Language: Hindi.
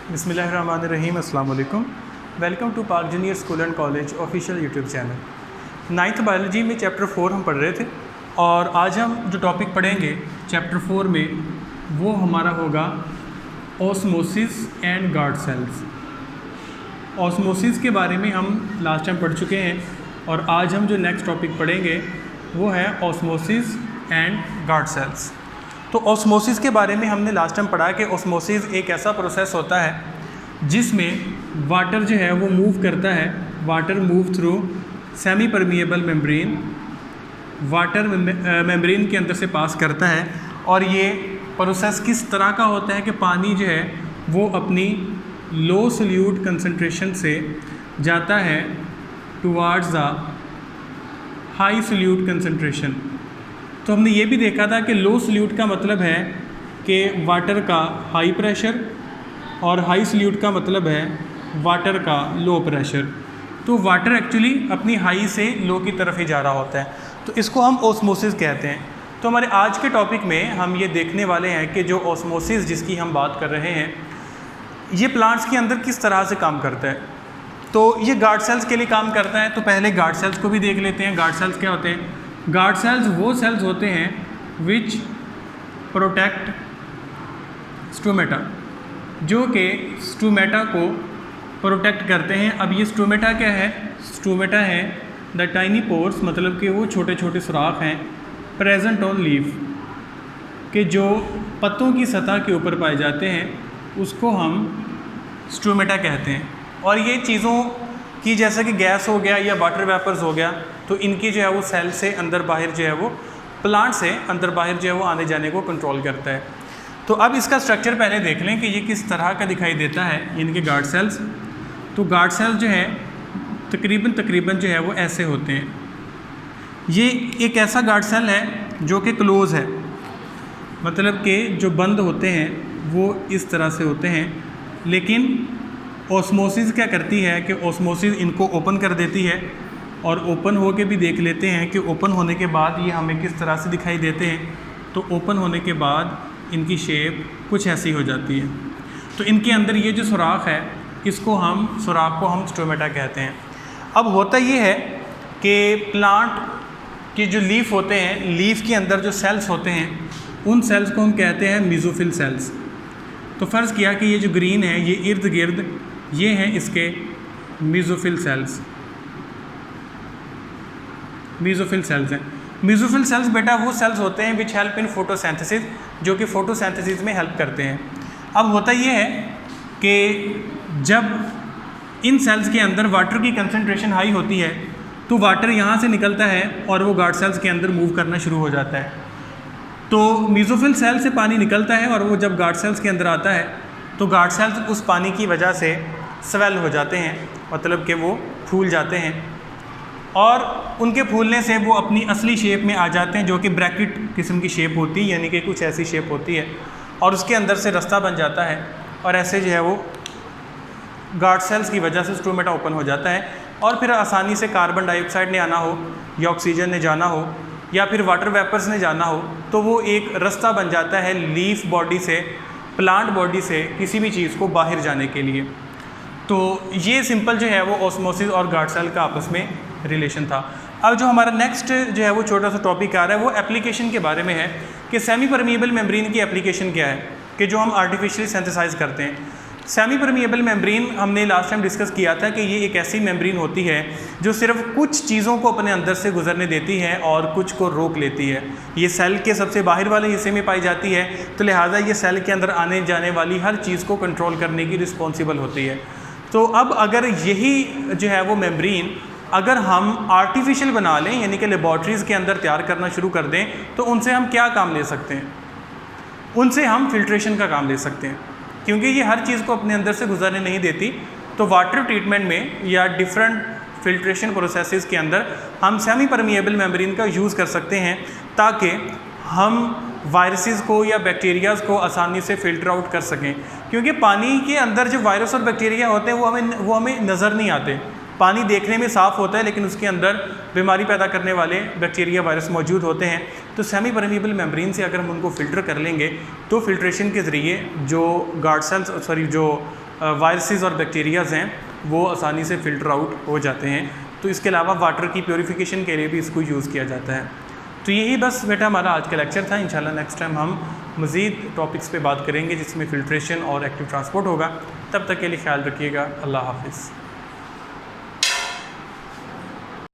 बिस्मिल्लाहिर्रहमानिर्रहीम, अस्सलाम वालेकुम। Welcome to Park junior school and college official YouTube channel. Ninth biology में चैप्टर 4 हम पढ़ रहे थे और आज हम जो टॉपिक पढ़ेंगे चैप्टर 4 में वो हमारा होगा osmosis and guard cells. Osmosis के बारे में हम लास्ट टाइम पढ़ चुके हैं और आज हम जो नेक्स्ट टॉपिक पढ़ेंगे वो है ऑस्मोसिस एंड गार्ड सेल्स। तो ऑस्मोसिस के बारे में हमने लास्ट टाइम पढ़ा कि ऑस्मोसिस एक ऐसा प्रोसेस होता है जिसमें वाटर जो है वो मूव करता है। Water move through semi permeable membrane, water membrane के अंदर से पास करता है। और ये प्रोसेस किस तरह का होता है कि पानी जो है वो अपनी लो सोल्यूट कंसंट्रेशन से जाता है towards the high solute concentration. तो हमने ये भी देखा था कि लो सोल्यूट का मतलब है कि वाटर का हाई प्रेशर और हाई सोल्यूट का मतलब है वाटर का लो प्रेशर। तो वाटर एक्चुअली अपनी हाई से लो की तरफ ही जा रहा होता है, तो इसको हम ऑस्मोसिस कहते हैं। तो हमारे आज के टॉपिक में हम ये देखने वाले हैं कि जो ऑस्मोसिस जिसकी हम बात कर रहे हैं ये प्लांट्स के अंदर किस तरह से काम करता है। तो ये गार्ड सेल्स के लिए काम करता है। तो पहले गार्ड सेल्स को भी देख लेते हैं। गार्ड सेल्स क्या होते हैं? गार्ड सेल्स वो सेल्स होते हैं विच प्रोटेक्ट स्टोमेटा, जो कि स्टोमेटा को प्रोटेक्ट करते हैं। अब ये स्टोमेटा क्या है? स्टोमेटा है द टाइनी पोर्स, मतलब कि वो छोटे छोटे सुराख हैं प्रेजेंट ऑन लीफ के जो पत्तों की सतह के ऊपर पाए जाते हैं, उसको हम स्टोमेटा कहते हैं। और ये चीज़ों की जैसा कि गैस हो गया या वाटर वेपर्स हो गया, तो इनकी जो है वो सेल से अंदर बाहर जो है वो प्लांट से अंदर बाहर जो है वो आने जाने को कंट्रोल करता है। तो अब इसका स्ट्रक्चर पहले देख लें कि ये किस तरह का दिखाई देता है इनके गार्ड सेल्स। तो गार्ड सेल्स जो है तकरीबन जो है वो ऐसे होते हैं। ये एक ऐसा गार्ड सेल है जो कि क्लोज़ है, मतलब कि जो बंद होते हैं वो इस तरह से होते हैं। लेकिन ऑस्मोसिस क्या करती है कि ऑस्मोसिस इनको ओपन कर देती है और ओपन हो के भी देख लेते हैं कि ओपन होने के बाद ये हमें किस तरह से दिखाई देते हैं। तो ओपन होने के बाद इनकी शेप कुछ ऐसी हो जाती है। तो इनके अंदर ये जो सुराख है सुराख को हम स्टोमेटा कहते हैं। अब होता ये है कि प्लांट के जो लीफ होते हैं, लीफ के अंदर जो सेल्स होते हैं उन सेल्स को हम कहते हैं मेसोफिल सेल्स। तो फ़र्ज़ किया कि ये जो ग्रीन है ये इर्द गिर्द ये हैं इसके मेसोफिल सेल्स। मेसोफिल सेल्स हैं। मेसोफिल सेल्स बेटा वो सेल्स होते हैं विच हेल्प इन फोटोसिंथेसिस, जो कि फोटोसिंथेसिस में हेल्प करते हैं। अब होता ये है कि जब इन सेल्स के अंदर वाटर की कंसंट्रेशन हाई होती है तो वाटर यहाँ से निकलता है और वो गार्ड सेल्स के अंदर मूव करना शुरू हो जाता है। तो मेसोफिल सेल से पानी निकलता है और वो जब गार्ड सेल्स के अंदर आता है तो गार्ड सेल्स उस पानी की वजह से स्वेल हो जाते हैं, मतलब कि वो फूल जाते हैं और उनके फूलने से वो अपनी असली शेप में आ जाते हैं, जो कि ब्रैकेट किस्म की शेप होती है, यानी कि कुछ ऐसी शेप होती है और उसके अंदर से रास्ता बन जाता है और ऐसे जो है वो गार्ड सेल्स की वजह से स्टोमेटा ओपन हो जाता है और फिर आसानी से कार्बन डाइऑक्साइड ने आना हो या ऑक्सीजन ने जाना हो या फिर वाटर वेपर्स ने जाना हो तो वो एक रास्ता बन जाता है लीफ बॉडी से, प्लांट बॉडी से किसी भी चीज़ को बाहर जाने के लिए। तो ये सिंपल जो है वो ऑस्मोसिस और गार्ड सेल का आपस में रिलेशन था। अब जो हमारा नेक्स्ट जो है वो छोटा सा टॉपिक आ रहा है वो एप्लीकेशन के बारे में है कि सेमी परमिएबल मेम्ब्रेन की एप्लीकेशन क्या है कि जो हम आर्टिफिशियली सिंथेसाइज करते हैं। सेमी परमिएबल मेम्ब्रेन हमने लास्ट टाइम डिस्कस किया था कि ये एक ऐसी मेम्ब्रेन होती है जो सिर्फ कुछ चीज़ों को अपने अंदर से गुजरने देती है और कुछ को रोक लेती है। ये सेल के सबसे बाहर वाले हिस्से में पाई जाती है, तो लिहाजा ये सेल के अंदर आने जाने वाली हर चीज़ को कंट्रोल करने की रिस्पॉन्सिबल होती है। तो अब अगर यही जो है वो मेम्ब्रेन अगर हम आर्टिफिशियल बना लें, यानी कि लेबॉर्ट्रीज़ के अंदर तैयार करना शुरू कर दें, तो उनसे हम क्या काम ले सकते हैं? उनसे हम फिल्ट्रेशन का काम ले सकते हैं, क्योंकि ये हर चीज़ को अपने अंदर से गुजरने नहीं देती। तो वाटर ट्रीटमेंट में या डिफरेंट फिल्ट्रेशन प्रोसेसेस के अंदर हम सेमी परमिएबल मेम्ब्रेन का यूज़ कर सकते हैं ताकि हम वायरसेस को या बैक्टीरियाज़ को आसानी से फ़िल्टर आउट कर सकें। क्योंकि पानी के अंदर जो वायरस और बैक्टीरिया होते हैं वो हमें नज़र नहीं आते। पानी देखने में साफ़ होता है लेकिन उसके अंदर बीमारी पैदा करने वाले बैक्टीरिया वायरस मौजूद होते हैं। तो सेमी परमिएबल मेम्ब्रेन से अगर हम उनको फ़िल्टर कर लेंगे तो फिल्ट्रेशन के ज़रिए जो गार्ड सेल्स जो वायरसेस और बैक्टीरियाज़ हैं वो आसानी से फ़िल्टर आउट हो जाते हैं। तो इसके अलावा वाटर की प्योरीफिकेशन के लिए भी इसको यूज़ किया जाता है। तो यही बस बेटा हमारा आज का लेक्चर था। इंशाल्लाह नेक्स्ट टाइम हम मज़ीद टॉपिक्स पे बात करेंगे जिसमें फ़िल्ट्रेशन और एक्टिव ट्रांसपोर्ट होगा। तब तक के लिए ख्याल रखिएगा। अल्लाह हाफ़िज़।